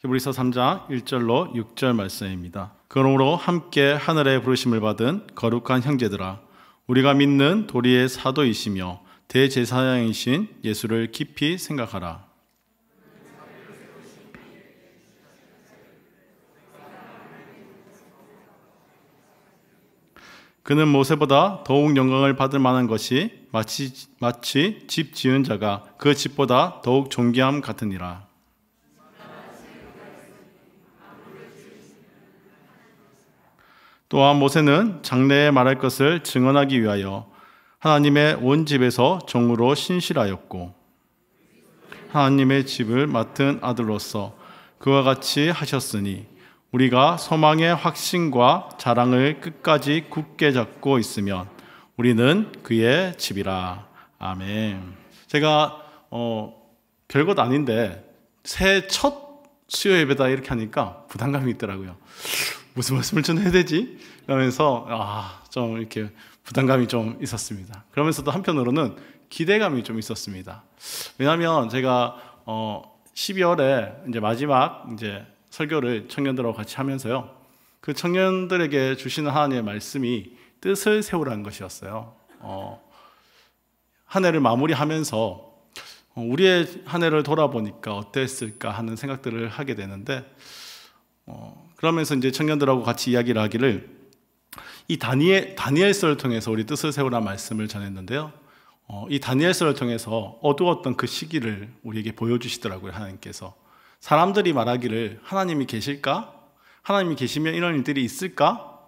히브리서 3장 1절로 6절 말씀입니다. 그러므로 함께 하늘의 부르심을 받은 거룩한 형제들아, 우리가 믿는 도리의 사도이시며 대제사장이신 예수를 깊이 생각하라. 그는 모세보다 더욱 영광을 받을 만한 것이 마치 집 지은 자가 그 집보다 더욱 존귀함 같으니라. 또한 모세는 장래에 말할 것을 증언하기 위하여 하나님의 온 집에서 종으로 신실하였고 하나님의 집을 맡은 아들로서 그와 같이 하셨으니 우리가 소망의 확신과 자랑을 끝까지 굳게 잡고 있으면 우리는 그의 집이라. 아멘. 제가 별것 아닌데 새해 첫 수요 예배다 이렇게 하니까 부담감이 있더라고요. 무슨 말씀을 좀 해야 되지? 그러면서 좀 이렇게 부담감이 좀 있었습니다. 그러면서도 한편으로는 기대감이 좀 있었습니다. 왜냐하면 제가 12월에 이제 마지막 이제 설교를 청년들하고 같이 하면서요, 그 청년들에게 주시는 하나님의 말씀이 뜻을 세우라는 것이었어요. 한 해를 마무리하면서 우리의 한 해를 돌아보니까 어땠을까 하는 생각들을 하게 되는데, 그러면서 이제 청년들하고 같이 이야기를 하기를, 이 다니엘서를 통해서 우리 뜻을 세우라는 말씀을 전했는데요, 이 다니엘서를 통해서 어두웠던 그 시기를 우리에게 보여주시더라고요. 하나님께서 사람들이 말하기를 하나님이 계실까? 하나님이 계시면 이런 일들이 있을까?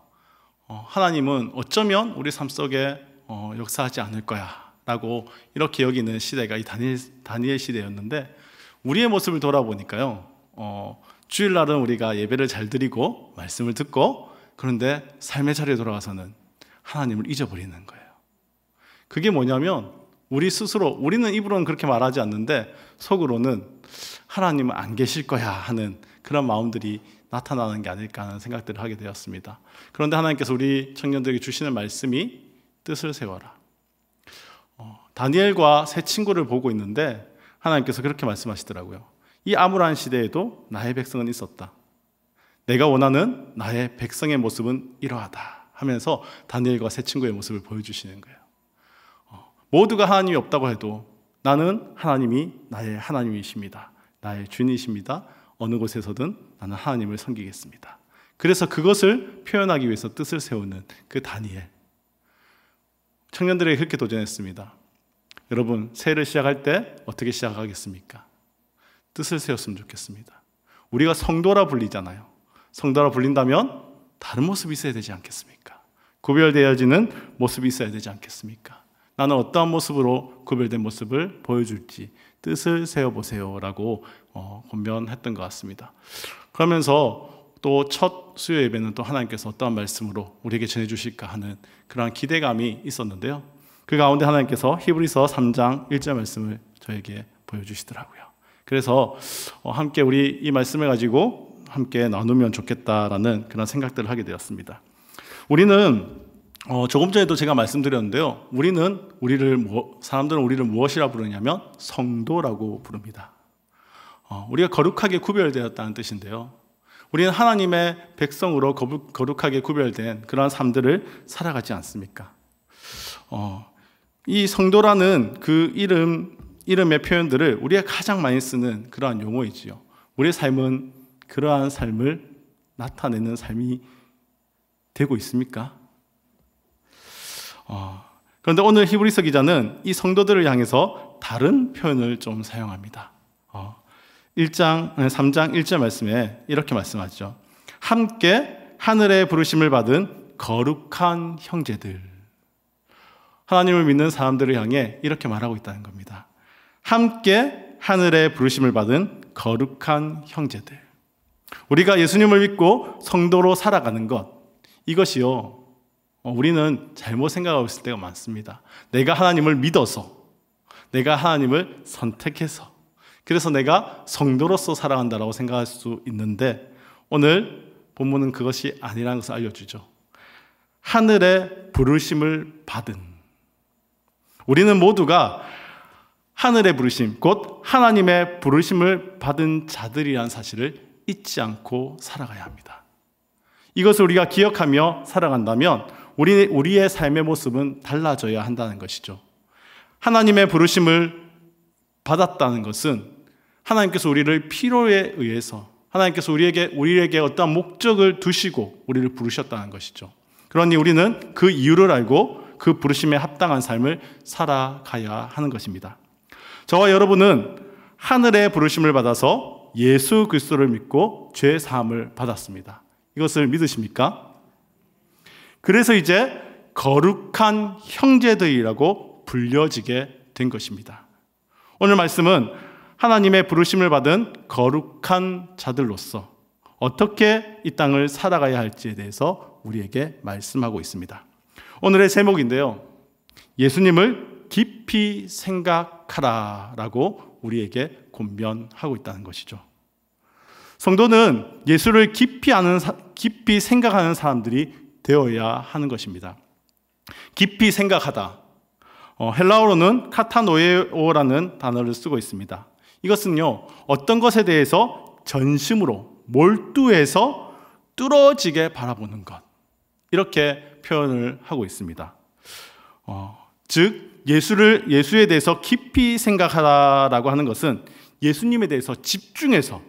하나님은 어쩌면 우리 삶 속에 역사하지 않을 거야 라고 이렇게 여기는 시대가 이 다니엘 시대였는데, 우리의 모습을 돌아보니까요, 주일날은 우리가 예배를 잘 드리고 말씀을 듣고, 그런데 삶의 자리에 돌아가서는 하나님을 잊어버리는 거예요. 그게 뭐냐면 우리 스스로, 우리는 입으로는 그렇게 말하지 않는데 속으로는 하나님은 안 계실 거야 하는 그런 마음들이 나타나는 게 아닐까 하는 생각들을 하게 되었습니다. 그런데 하나님께서 우리 청년들에게 주시는 말씀이 뜻을 세워라. 다니엘과 세 친구를 보고 있는데 하나님께서 그렇게 말씀하시더라고요. 이 암울한 시대에도 나의 백성은 있었다. 내가 원하는 나의 백성의 모습은 이러하다 하면서 다니엘과 세 친구의 모습을 보여주시는 거예요. 모두가 하나님이 없다고 해도 나는 하나님이 나의 하나님이십니다. 나의 주인이십니다. 어느 곳에서든 나는 하나님을 섬기겠습니다. 그래서 그것을 표현하기 위해서 뜻을 세우는 그 다니엘. 청년들에게 그렇게 도전했습니다. 여러분, 새해를 시작할 때 어떻게 시작하겠습니까? 뜻을 세웠으면 좋겠습니다. 우리가 성도라 불리잖아요. 성도라 불린다면 다른 모습이 있어야 되지 않겠습니까? 구별되어지는 모습이 있어야 되지 않겠습니까? 나는 어떠한 모습으로 구별된 모습을 보여줄지 뜻을 세워보세요 라고 권면했던 것 같습니다. 그러면서 또 첫 수요 예배는 또 하나님께서 어떠한 말씀으로 우리에게 전해주실까 하는 그러한 기대감이 있었는데요, 그 가운데 하나님께서 히브리서 3장 1절 말씀을 저에게 보여주시더라고요. 그래서 함께 우리 이 말씀을 가지고 함께 나누면 좋겠다라는 그런 생각들을 하게 되었습니다. 우리는 조금 전에도 제가 말씀드렸는데요, 사람들은 우리를 무엇이라 부르냐면 성도라고 부릅니다. 우리가 거룩하게 구별되었다는 뜻인데요, 우리는 하나님의 백성으로 거룩하게 구별된 그러한 삶들을 살아가지 않습니까? 이 성도라는 그 이름의 표현들을 우리가 가장 많이 쓰는 그러한 용어이지요. 우리의 삶은 그러한 삶을 나타내는 삶이 되고 있습니까? 그런데 오늘 히브리서 기자는 이 성도들을 향해서 다른 표현을 좀 사용합니다. 3장 1절 말씀에 이렇게 말씀하죠. 함께 하늘의 부르심을 받은 거룩한 형제들. 하나님을 믿는 사람들을 향해 이렇게 말하고 있다는 겁니다. 함께 하늘의 부르심을 받은 거룩한 형제들. 우리가 예수님을 믿고 성도로 살아가는 것, 이것이요, 우리는 잘못 생각하고 있을 때가 많습니다. 내가 하나님을 믿어서, 내가 하나님을 선택해서, 그래서 내가 성도로서 살아간다라고 생각할 수 있는데, 오늘 본문은 그것이 아니라는 것을 알려주죠. 하늘의 부르심을 받은, 우리는 모두가 하늘의 부르심, 곧 하나님의 부르심을 받은 자들이라는 사실을 잊지 않고 살아가야 합니다. 이것을 우리가 기억하며 살아간다면 우리의 삶의 모습은 달라져야 한다는 것이죠. 하나님의 부르심을 받았다는 것은 하나님께서 우리를 필요에 의해서 하나님께서 우리에게 어떠한 목적을 두시고 우리를 부르셨다는 것이죠. 그러니 우리는 그 이유를 알고 그 부르심에 합당한 삶을 살아가야 하는 것입니다. 저와 여러분은 하늘의 부르심을 받아서 예수 그리스도를 믿고 죄 사함을 받았습니다. 이것을 믿으십니까? 그래서 이제 거룩한 형제들이라고 불려지게 된 것입니다. 오늘 말씀은 하나님의 부르심을 받은 거룩한 자들로서 어떻게 이 땅을 살아가야 할지에 대해서 우리에게 말씀하고 있습니다. 오늘의 제목인데요. 예수님을 깊이 생각하라 라고 우리에게 권면하고 있다는 것이죠. 성도는 예수를 깊이 생각하는 사람들이 되어야 하는 것입니다. 깊이 생각하다. 헬라어로는 카타노에오라는 단어를 쓰고 있습니다. 이것은요, 어떤 것에 대해서 전심으로 몰두해서 뚫어지게 바라보는 것. 이렇게 표현을 하고 있습니다. 즉, 예수에 대해서 깊이 생각하라고 하는 것은 예수님에 대해서 집중해서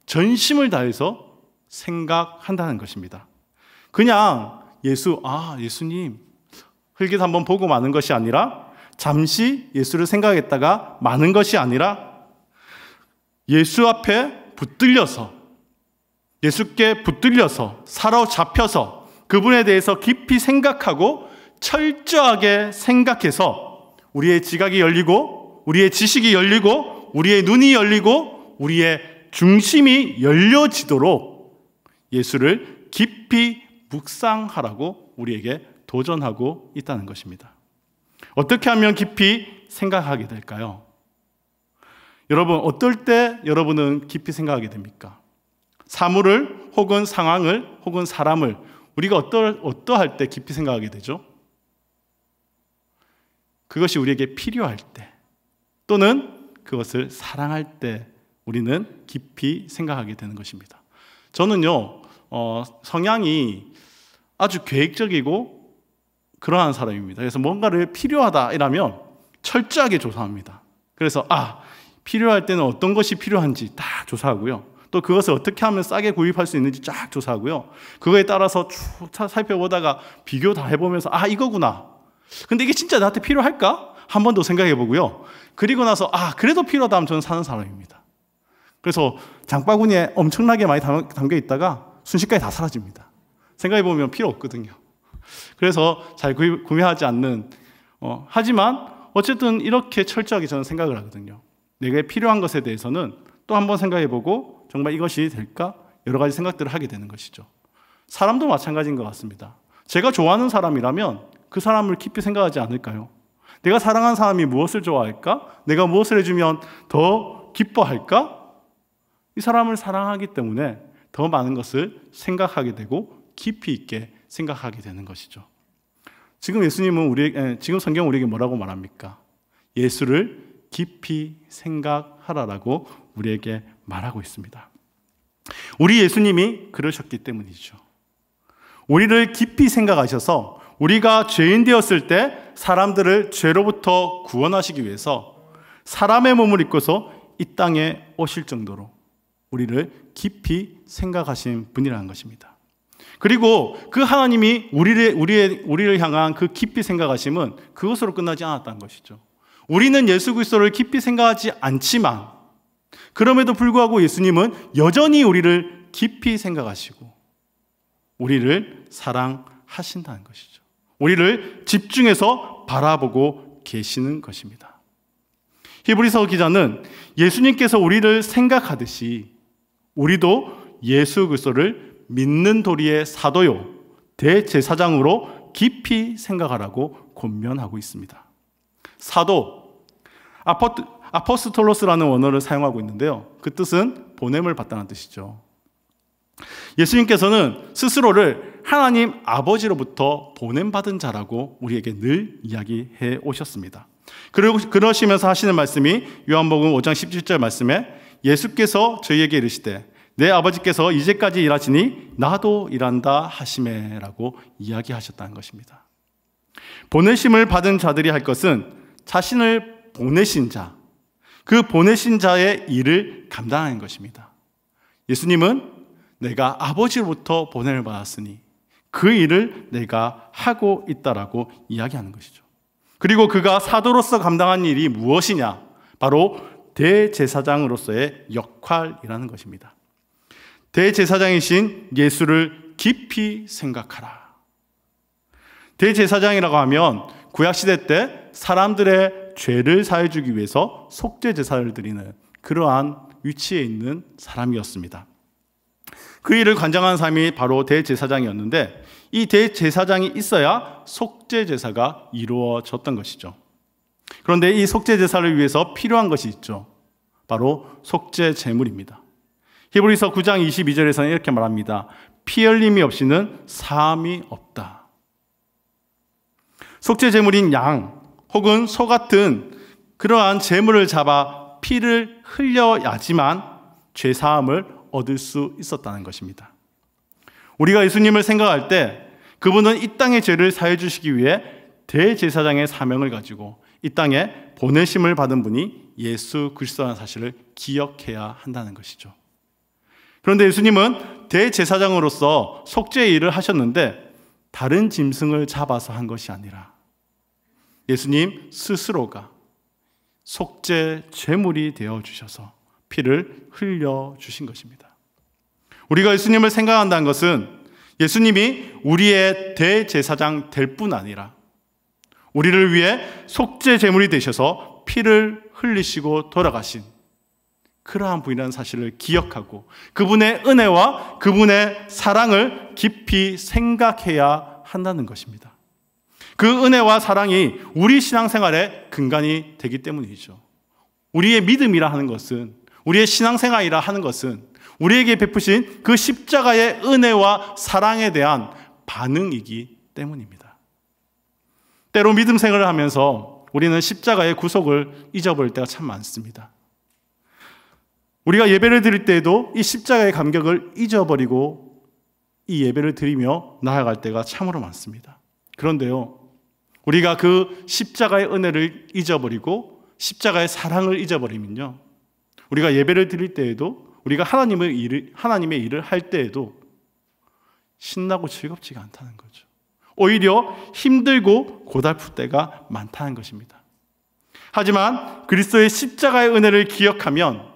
전심을 다해서 생각한다는 것입니다. 그냥 예수님, 흙에서 한번 보고 마는 것이 아니라 잠시 예수를 생각했다가 마는 것이 아니라 예수 앞에 예수께 붙들려서 사로잡혀서 그분에 대해서 깊이 생각하고 철저하게 생각해서 우리의 지각이 열리고 우리의 지식이 열리고 우리의 눈이 열리고 우리의 중심이 열려지도록 예수를 깊이 묵상하라고 우리에게 도전하고 있다는 것입니다. 어떻게 하면 깊이 생각하게 될까요? 여러분, 어떨 때 여러분은 깊이 생각하게 됩니까? 사물을 혹은 상황을 혹은 사람을 우리가 어떠할 때 깊이 생각하게 되죠? 그것이 우리에게 필요할 때 또는 그것을 사랑할 때 우리는 깊이 생각하게 되는 것입니다. 저는요, 성향이 아주 계획적이고 그러한 사람입니다. 그래서 뭔가를 필요하다 이라면 철저하게 조사합니다. 그래서 필요할 때는 어떤 것이 필요한지 다 조사하고요. 또 그것을 어떻게 하면 싸게 구입할 수 있는지 쫙 조사하고요. 그거에 따라서 쭉 살펴보다가 비교 다 해보면서 이거구나. 근데 이게 진짜 나한테 필요할까? 한 번 더 생각해 보고요. 그리고 나서 그래도 필요하다 하면 저는 사는 사람입니다. 그래서 장바구니에 엄청나게 많이 담겨 있다가 순식간에 다 사라집니다. 생각해 보면 필요 없거든요. 그래서 잘 구매하지 않는 하지만 어쨌든 이렇게 철저하게 저는 생각을 하거든요. 내게 필요한 것에 대해서는 또 한 번 생각해 보고 정말 이것이 될까? 여러 가지 생각들을 하게 되는 것이죠. 사람도 마찬가지인 것 같습니다. 제가 좋아하는 사람이라면 그 사람을 깊이 생각하지 않을까요? 내가 사랑하는 사람이 무엇을 좋아할까? 내가 무엇을 해주면 더 기뻐할까? 이 사람을 사랑하기 때문에 더 많은 것을 생각하게 되고 깊이 있게 생각하게 되는 것이죠. 지금 지금 성경은 우리에게 뭐라고 말합니까? 예수를 깊이 생각하라라고 우리에게 말하고 있습니다. 우리 예수님이 그러셨기 때문이죠. 우리를 깊이 생각하셔서 우리가 죄인 되었을 때 사람들을 죄로부터 구원하시기 위해서 사람의 몸을 입고서 이 땅에 오실 정도로 우리를 깊이 생각하신 분이라는 것입니다. 그리고 그 하나님이 우리를 향한 그 깊이 생각하심은 그것으로 끝나지 않았다는 것이죠. 우리는 예수 그리스도를 깊이 생각하지 않지만 그럼에도 불구하고 예수님은 여전히 우리를 깊이 생각하시고 우리를 사랑하신다는 것이죠. 우리를 집중해서 바라보고 계시는 것입니다. 히브리서 기자는 예수님께서 우리를 생각하듯이 우리도 예수 그리스도를 믿는 도리의 사도요 대제사장으로 깊이 생각하라고 권면하고 있습니다. 사도, 아포스톨로스라는 원어를 사용하고 있는데요. 그 뜻은 보냄을 받다는 뜻이죠. 예수님께서는 스스로를 하나님 아버지로부터 보냄받은 자라고 우리에게 늘 이야기해 오셨습니다. 그리고 그러시면서 하시는 말씀이 요한복음 5장 17절 말씀에 예수께서 저희에게 이르시되 내 아버지께서 이제까지 일하시니 나도 일한다 하시매라고 이야기하셨다는 것입니다. 보내심을 받은 자들이 할 것은 자신을 보내신 자, 그 보내신 자의 일을 감당하는 것입니다. 예수님은 내가 아버지로부터 보냄을 받았으니 그 일을 내가 하고 있다라고 이야기하는 것이죠. 그리고 그가 사도로서 감당한 일이 무엇이냐? 바로 대제사장으로서의 역할이라는 것입니다. 대제사장이신 예수를 깊이 생각하라. 대제사장이라고 하면 구약시대 때 사람들의 죄를 사해주기 위해서 속죄제사를 드리는 그러한 위치에 있는 사람이었습니다. 그 일을 관장하는 사람이 바로 대제사장이었는데 이 대제사장이 있어야 속죄제사가 이루어졌던 것이죠. 그런데 이 속죄제사를 위해서 필요한 것이 있죠. 바로 속죄제물입니다. 히브리서 9장 22절에서는 이렇게 말합니다. 피 흘림이 없이는 사함이 없다. 속죄제물인 양 혹은 소 같은 그러한 제물을 잡아 피를 흘려야지만 죄사함을 얻을 수 있었다는 것입니다. 우리가 예수님을 생각할 때 그분은 이 땅의 죄를 사해 주시기 위해 대제사장의 사명을 가지고 이 땅에 보내심을 받은 분이 예수 그리스도라는 사실을 기억해야 한다는 것이죠. 그런데 예수님은 대제사장으로서 속죄의 일을 하셨는데 다른 짐승을 잡아서 한 것이 아니라 예수님 스스로가 속죄 제물이 되어 주셔서 피를 흘려 주신 것입니다. 우리가 예수님을 생각한다는 것은 예수님이 우리의 대제사장 될 뿐 아니라 우리를 위해 속죄 제물이 되셔서 피를 흘리시고 돌아가신 그러한 분이라는 사실을 기억하고 그분의 은혜와 그분의 사랑을 깊이 생각해야 한다는 것입니다. 그 은혜와 사랑이 우리 신앙생활의 근간이 되기 때문이죠. 우리의 믿음이라 하는 것은, 우리의 신앙생활이라 하는 것은 우리에게 베푸신 그 십자가의 은혜와 사랑에 대한 반응이기 때문입니다. 때로 믿음 생활을 하면서 우리는 십자가의 구속을 잊어버릴 때가 참 많습니다. 우리가 예배를 드릴 때에도 이 십자가의 감격을 잊어버리고 이 예배를 드리며 나아갈 때가 참으로 많습니다. 그런데요, 우리가 그 십자가의 은혜를 잊어버리고 십자가의 사랑을 잊어버리면요, 우리가 예배를 드릴 때에도 우리가 하나님의 일을 할 때에도 신나고 즐겁지가 않다는 거죠. 오히려 힘들고 고달플 때가 많다는 것입니다. 하지만 그리스도의 십자가의 은혜를 기억하면,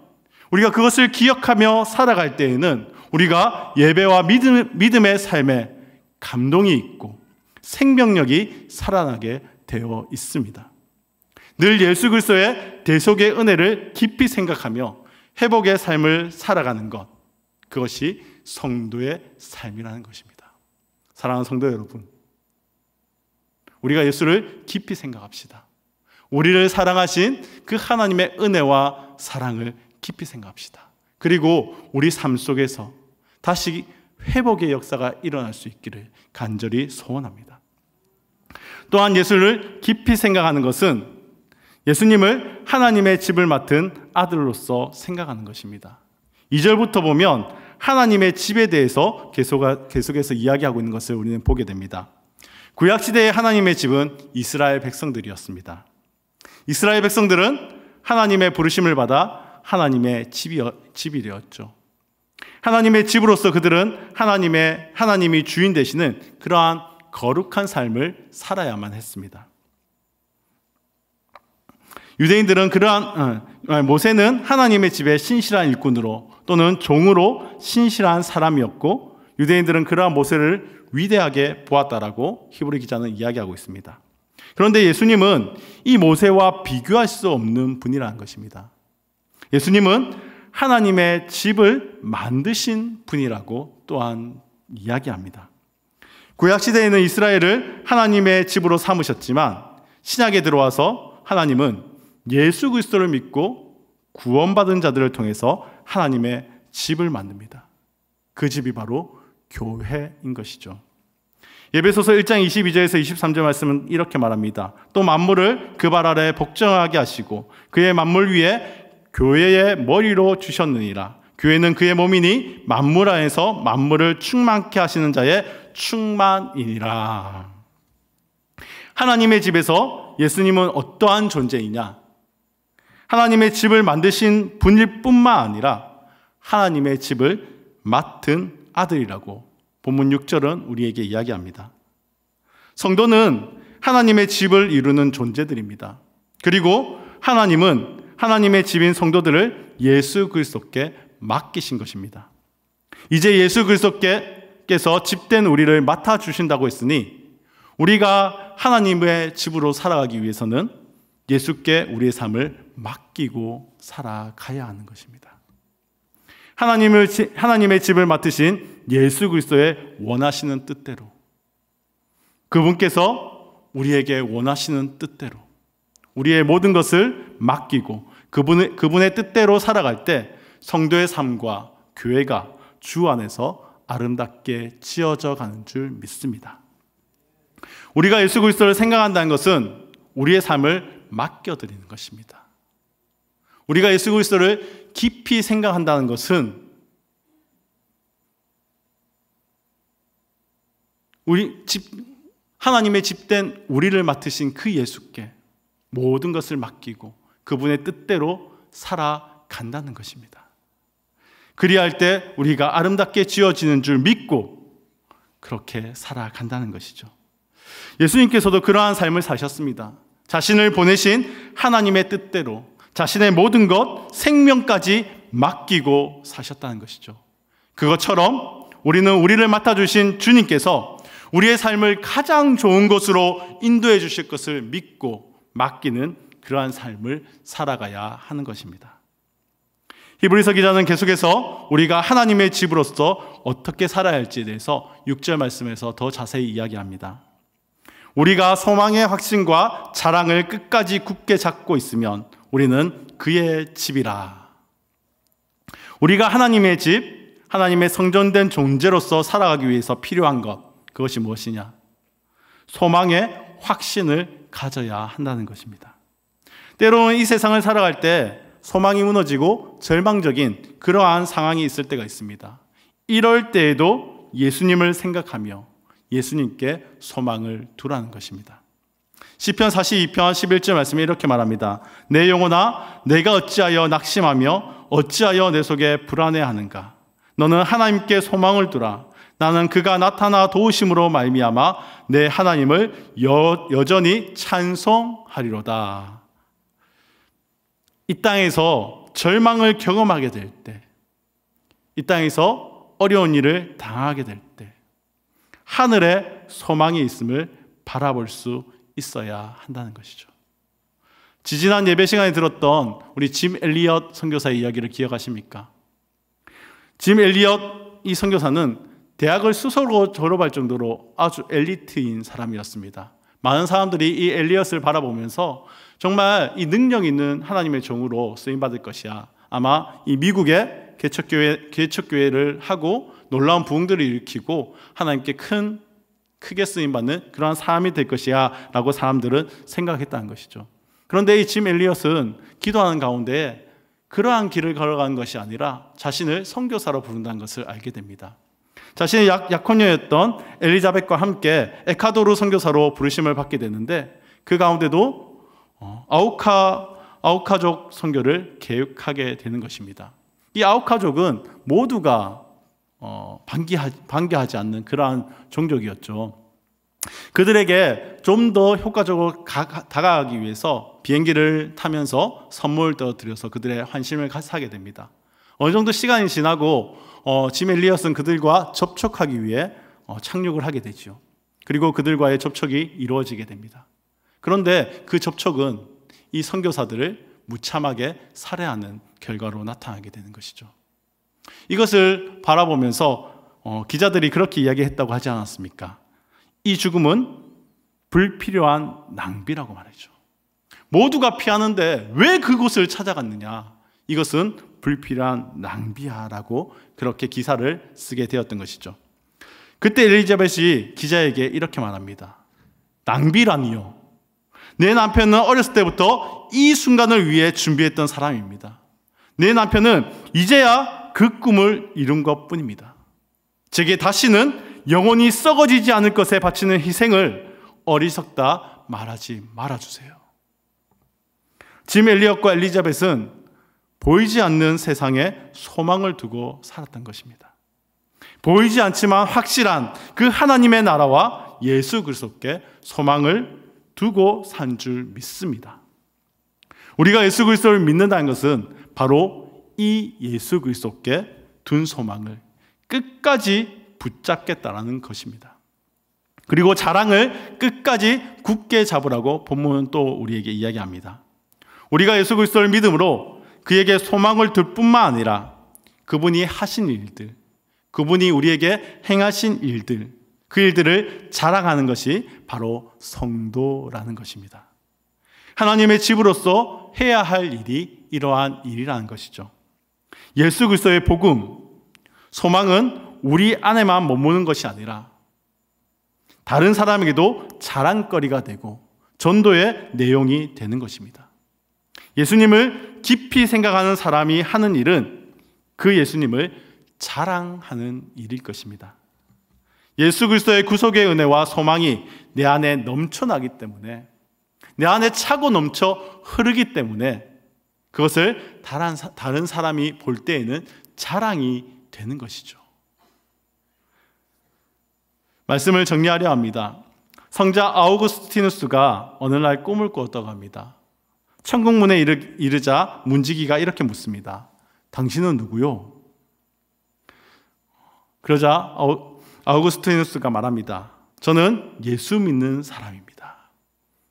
우리가 그것을 기억하며 살아갈 때에는 우리가 예배와 믿음의 삶에 감동이 있고 생명력이 살아나게 되어 있습니다. 늘 예수 그리스도의 대속의 은혜를 깊이 생각하며 회복의 삶을 살아가는 것, 그것이 성도의 삶이라는 것입니다. 사랑하는 성도 여러분, 우리가 예수를 깊이 생각합시다. 우리를 사랑하신 그 하나님의 은혜와 사랑을 깊이 생각합시다. 그리고 우리 삶 속에서 다시 회복의 역사가 일어날 수 있기를 간절히 소원합니다. 또한 예수를 깊이 생각하는 것은 예수님을 하나님의 집을 맡은 아들로서 생각하는 것입니다. 2절부터 보면 하나님의 집에 대해서 계속해서 이야기하고 있는 것을 우리는 보게 됩니다. 구약시대의 하나님의 집은 이스라엘 백성들이었습니다. 이스라엘 백성들은 하나님의 부르심을 받아 하나님의 집이 되었죠. 하나님의 집으로서 그들은 하나님이 주인 되시는 그러한 거룩한 삶을 살아야만 했습니다. 유대인들은 모세는 하나님의 집의 신실한 일꾼으로 또는 종으로 신실한 사람이었고 유대인들은 그러한 모세를 위대하게 보았다라고 히브리 기자는 이야기하고 있습니다. 그런데 예수님은 이 모세와 비교할 수 없는 분이라는 것입니다. 예수님은 하나님의 집을 만드신 분이라고 또한 이야기합니다. 구약시대에는 이스라엘을 하나님의 집으로 삼으셨지만 신약에 들어와서 하나님은 예수 그리스도를 믿고 구원받은 자들을 통해서 하나님의 집을 만듭니다. 그 집이 바로 교회인 것이죠. 에베소서 1장 22절에서 23절 말씀은 이렇게 말합니다. 또 만물을 그 발 아래 복종하게 하시고 그의 만물 위에 교회의 머리로 주셨느니라. 교회는 그의 몸이니 만물 안에서 만물을 충만케 하시는 자의 충만이니라. 하나님의 집에서 예수님은 어떠한 존재이냐? 하나님의 집을 만드신 분일 뿐만 아니라 하나님의 집을 맡은 아들이라고 본문 6절은 우리에게 이야기합니다. 성도는 하나님의 집을 이루는 존재들입니다. 그리고 하나님은 하나님의 집인 성도들을 예수 그리스도께 맡기신 것입니다. 이제 예수 그리스도께서 집된 우리를 맡아주신다고 했으니 우리가 하나님의 집으로 살아가기 위해서는 예수께 우리의 삶을 맡기고 살아가야 하는 것입니다. 하나님의 집을 맡으신 예수 그리스도의 원하시는 뜻대로, 그분께서 우리에게 원하시는 뜻대로 우리의 모든 것을 맡기고 그분의 뜻대로 살아갈 때 성도의 삶과 교회가 주 안에서 아름답게 지어져 가는 줄 믿습니다. 우리가 예수 그리스도를 생각한다는 것은 우리의 삶을 맡겨드리는 것입니다. 우리가 예수 그리스도를 깊이 생각한다는 것은 하나님의 집된 우리를 맡으신 그 예수께 모든 것을 맡기고 그분의 뜻대로 살아간다는 것입니다. 그리할 때 우리가 아름답게 지어지는 줄 믿고 그렇게 살아간다는 것이죠. 예수님께서도 그러한 삶을 사셨습니다. 자신을 보내신 하나님의 뜻대로 자신의 모든 것, 생명까지 맡기고 사셨다는 것이죠. 그것처럼 우리는 우리를 맡아주신 주님께서 우리의 삶을 가장 좋은 것으로 인도해 주실 것을 믿고 맡기는 그러한 삶을 살아가야 하는 것입니다. 히브리서 기자는 계속해서 우리가 하나님의 집으로서 어떻게 살아야 할지에 대해서 6절 말씀에서 더 자세히 이야기합니다. 우리가 소망의 확신과 자랑을 끝까지 굳게 잡고 있으면 우리는 그의 집이라. 우리가 하나님의 집, 하나님의 성전된 존재로서 살아가기 위해서 필요한 것, 그것이 무엇이냐? 소망의 확신을 가져야 한다는 것입니다. 때로는 이 세상을 살아갈 때 소망이 무너지고 절망적인 그러한 상황이 있을 때가 있습니다. 이럴 때에도 예수님을 생각하며 예수님께 소망을 두라는 것입니다. 시편 42편 11절 말씀에 이렇게 말합니다. 내 영혼아, 내가 어찌하여 낙심하며 어찌하여 내 속에 불안해하는가? 너는 하나님께 소망을 두라. 나는 그가 나타나 도우심으로 말미암아 내 하나님을 여전히 찬송하리로다. 이 땅에서 절망을 경험하게 될 때, 이 땅에서 어려운 일을 당하게 될 때 하늘에 소망이 있음을 바라볼 수 있어야 한다는 것이죠. 지지난 예배 시간에 들었던 우리 짐 엘리엇 선교사의 이야기를 기억하십니까? 짐 엘리엇 이 선교사는 대학을 스스로 졸업할 정도로 아주 엘리트인 사람이었습니다. 많은 사람들이 이 엘리엇을 바라보면서 정말 이 능력 있는 하나님의 종으로 쓰임받을 것이야. 아마 이 미국의 개척교회를 하고 놀라운 부흥들을 일으키고 하나님께 크게 쓰임받는 그러한 사람이 될 것이야 라고 사람들은 생각했다는 것이죠. 그런데 이 짐 엘리엇은 기도하는 가운데 그러한 길을 걸어가는 것이 아니라 자신을 선교사로 부른다는 것을 알게 됩니다. 자신의 약혼녀였던 엘리자벳과 함께 에콰도르 선교사로 부르심을 받게 되는데 그 가운데도 아우카족 선교를 계획하게 되는 것입니다. 이 아우카족은 모두가 반기하지 않는 그러한 종족이었죠. 그들에게 좀 더 효과적으로 다가가기 위해서 비행기를 타면서 선물도 드려서 그들의 환심을 사게 됩니다. 어느 정도 시간이 지나고 짐 엘리엇은 그들과 접촉하기 위해 착륙을 하게 되죠. 그리고 그들과의 접촉이 이루어지게 됩니다. 그런데 그 접촉은 이 선교사들을 무참하게 살해하는 결과로 나타나게 되는 것이죠. 이것을 바라보면서 기자들이 그렇게 이야기했다고 하지 않았습니까? 이 죽음은 불필요한 낭비라고 말했죠. 모두가 피하는데 왜 그곳을 찾아갔느냐? 이것은 불필요한 낭비야라고 그렇게 기사를 쓰게 되었던 것이죠. 그때 엘리자벳이 기자에게 이렇게 말합니다. 낭비라니요. 내 남편은 어렸을 때부터 이 순간을 위해 준비했던 사람입니다. 내 남편은 이제야 그 꿈을 이룬 것뿐입니다. 제게 다시는 영원히 썩어지지 않을 것에 바치는 희생을 어리석다 말하지 말아주세요. 짐 엘리엇과 엘리자벳은 보이지 않는 세상에 소망을 두고 살았던 것입니다. 보이지 않지만 확실한 그 하나님의 나라와 예수 그리스도께 소망을 두고 산 줄 믿습니다. 우리가 예수 그리스도를 믿는다는 것은 바로 이 예수 그리스도께 둔 소망을 끝까지 붙잡겠다라는 것입니다. 그리고 자랑을 끝까지 굳게 잡으라고 본문은 또 우리에게 이야기합니다. 우리가 예수 그리스도를 믿음으로 그에게 소망을 둘 뿐만 아니라 그분이 하신 일들, 그분이 우리에게 행하신 일들, 그 일들을 자랑하는 것이 바로 성도라는 것입니다. 하나님의 집으로서 해야 할 일이 이러한 일이라는 것이죠. 예수 그리스도의 복음, 소망은 우리 안에만 머무는 것이 아니라 다른 사람에게도 자랑거리가 되고 전도의 내용이 되는 것입니다. 예수님을 깊이 생각하는 사람이 하는 일은 그 예수님을 자랑하는 일일 것입니다. 예수 그리스도의 구속의 은혜와 소망이 내 안에 넘쳐나기 때문에, 내 안에 차고 넘쳐 흐르기 때문에 그것을 다른 사람이 볼 때에는 자랑이 되는 것이죠. 말씀을 정리하려 합니다. 성자 아우구스티누스가 어느 날 꿈을 꾸었다고 합니다. 천국문에 이르자 문지기가 이렇게 묻습니다. 당신은 누구요? 그러자 아우구스티누스가 말합니다. 저는 예수 믿는 사람입니다.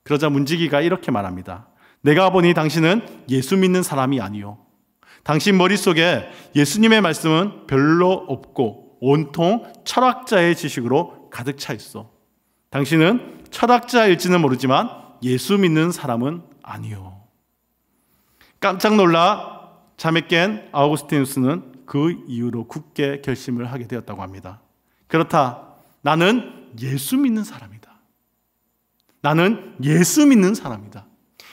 그러자 문지기가 이렇게 말합니다. 내가 보니 당신은 예수 믿는 사람이 아니요. 당신 머릿속에 예수님의 말씀은 별로 없고 온통 철학자의 지식으로 가득 차 있어. 당신은 철학자일지는 모르지만 예수 믿는 사람은 아니요. 깜짝 놀라 잠에 깬 아우구스티누스는 그 이후로 굳게 결심을 하게 되었다고 합니다. 그렇다. 나는 예수 믿는 사람이다. 나는 예수 믿는 사람이다.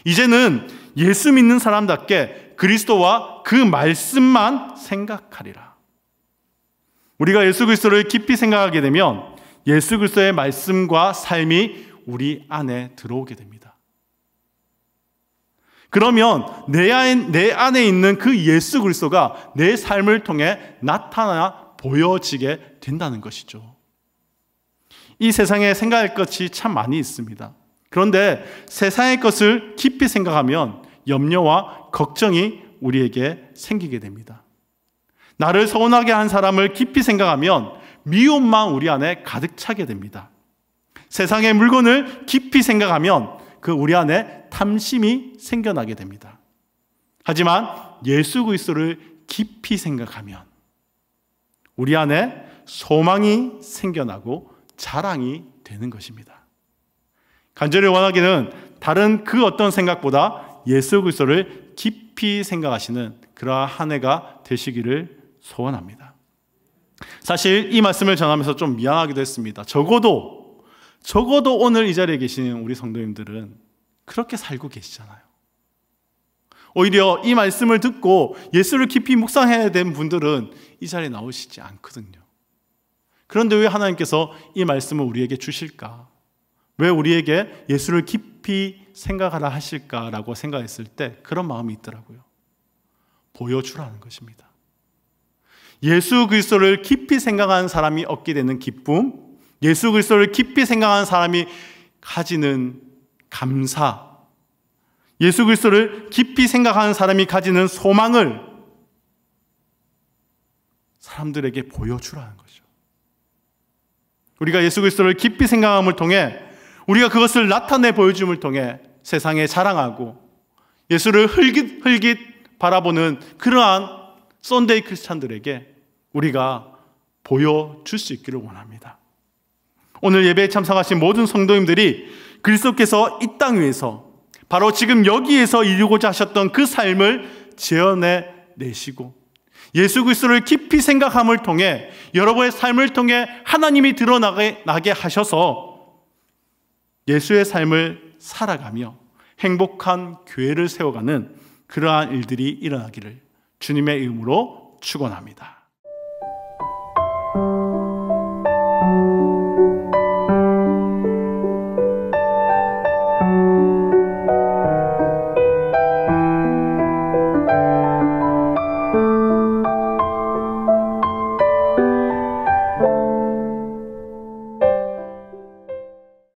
이제는 예수 믿는 사람답게 그리스도와 그 말씀만 생각하리라. 우리가 예수 그리스도를 깊이 생각하게 되면 예수 그리스도의 말씀과 삶이 우리 안에 들어오게 됩니다. 그러면 내 안에 있는 그 예수 그리스도가 내 삶을 통해 나타나 보여지게 된다는 것이죠. 이 세상에 생각할 것이 참 많이 있습니다. 그런데 세상의 것을 깊이 생각하면 염려와 걱정이 우리에게 생기게 됩니다. 나를 서운하게 한 사람을 깊이 생각하면 미움만 우리 안에 가득 차게 됩니다. 세상의 물건을 깊이 생각하면 그 우리 안에 탐심이 생겨나게 됩니다. 하지만 예수 그리스도를 깊이 생각하면 우리 안에 소망이 생겨나고 자랑이 되는 것입니다. 간절히 원하기는 다른 그 어떤 생각보다 예수 그리스도를 깊이 생각하시는 그러한 한 해가 되시기를 소원합니다. 사실 이 말씀을 전하면서 좀 미안하기도 했습니다. 적어도 오늘 이 자리에 계시는 우리 성도님들은 그렇게 살고 계시잖아요. 오히려 이 말씀을 듣고 예수를 깊이 묵상해야 된 분들은 이 자리에 나오시지 않거든요. 그런데 왜 하나님께서 이 말씀을 우리에게 주실까? 왜 우리에게 예수를 깊이 생각하라 하실까라고 생각했을 때 그런 마음이 있더라고요. 보여주라는 것입니다. 예수 그리스도를 깊이 생각하는 사람이 얻게 되는 기쁨, 예수 그리스도를 깊이 생각하는 사람이 가지는 감사, 예수 그리스도를 깊이 생각하는 사람이 가지는 소망을 사람들에게 보여주라는 거죠. 우리가 예수 그리스도를 깊이 생각함을 통해 우리가 그것을 나타내 보여줌을 통해 세상에 자랑하고 예수를 흘깃 바라보는 그러한 썬데이 크리스찬들에게 우리가 보여줄 수 있기를 원합니다. 오늘 예배에 참석하신 모든 성도님들이 그리스도께서 이 땅 위에서 바로 지금 여기에서 이루고자 하셨던 그 삶을 재현해 내시고 예수 그리스도를 깊이 생각함을 통해 여러분의 삶을 통해 하나님이 드러나게 하셔서 예수의 삶을 살아가며 행복한 교회를 세워가는 그러한 일들이 일어나기를 주님의 이름으로 축원합니다.